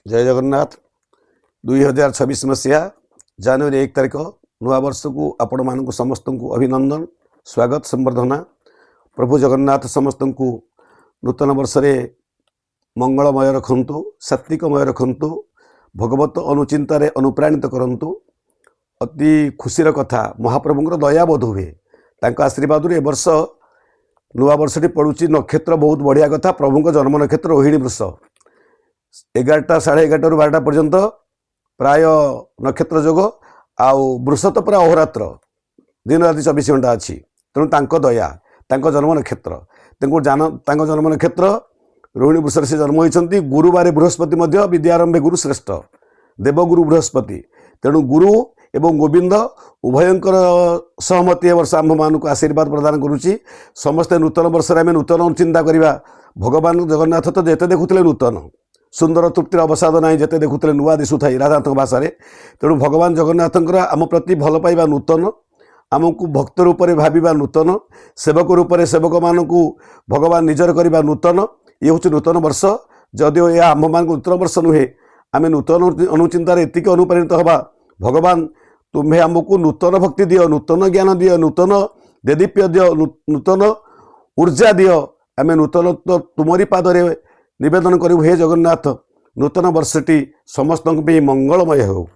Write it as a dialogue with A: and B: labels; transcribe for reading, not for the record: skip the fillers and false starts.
A: जय जगन्नाथ। 2026 मसीहा जनवरी 1 तारिख नुआ वर्ष को आपण मानक समस्त को अभिनंदन स्वागत संवर्धना। प्रभु जगन्नाथ समस्त को नूतन वर्ष रे मंगलमय रखंतु, सात्विकमय रखंतु, भगवत अनुचिंतारे अनुप्राणित करंतु। अति खुशीर कथा महाप्रभुंर दया बोध हुए तांका आशीर्वाद ए वर्ष नुआ वर्षटी पड़ुची। नक्षत्र बहुत बढ़िया कथा। प्रभु जन्म नक्षत्र रोहिणी वृष 11टा 11:30 रु 12टा पर्यंत प्राय नक्षत्र जोग आउ वृष तो पूरा अहोरात्र दिन राति 24 घंटा अच्छी। तेणु तांको दया तांको जन्म नक्षत्र तांको जन्म नक्षत्र रोहिणी वृष से जन्म होती। गुरुवार बृहस्पति मध्य विद्यारंभे गुरु श्रेष्ठ देवगुरु बृहस्पति। तेणु गुरु एवं गोविंद उभयंकर सहमति वर्ष आम्भ मान को आशीर्वाद प्रदान करुच्ची। समस्ते नूतन वर्ष आम नूतन चिंता करवा। भगवान जगन्नाथ तो जेते देखुले नूतन सुंदर तृप्तिर अवसाद ना जिते देखुले नुआ दिशुथा राधानाथ भाषा। तेणु भगवान जगन्नाथ आम प्रति भल पाइबा नूतन, आमको भक्त रूप में भाविबा नूतन, सेवक रूप में सेवक मान भगवान निजर करवा नूतन। ये हूँ नूतन वर्ष। जदिओ यह आम्भ मान नूतन वर्ष नुहे आम नूतन अनुचिंतार एतिक अनुप्राणित हवा। भगवान तुम्हें आमको नूतन भक्ति दियो, नूतन ज्ञान दियो, नूतन देदीप्य दियो, नूतन ऊर्जा दियो। आम नूतन तो तुमरी पादरे निवेदन करूँ। हे जगन्नाथ नूतन वर्षटी समस्त मंगलमय हो।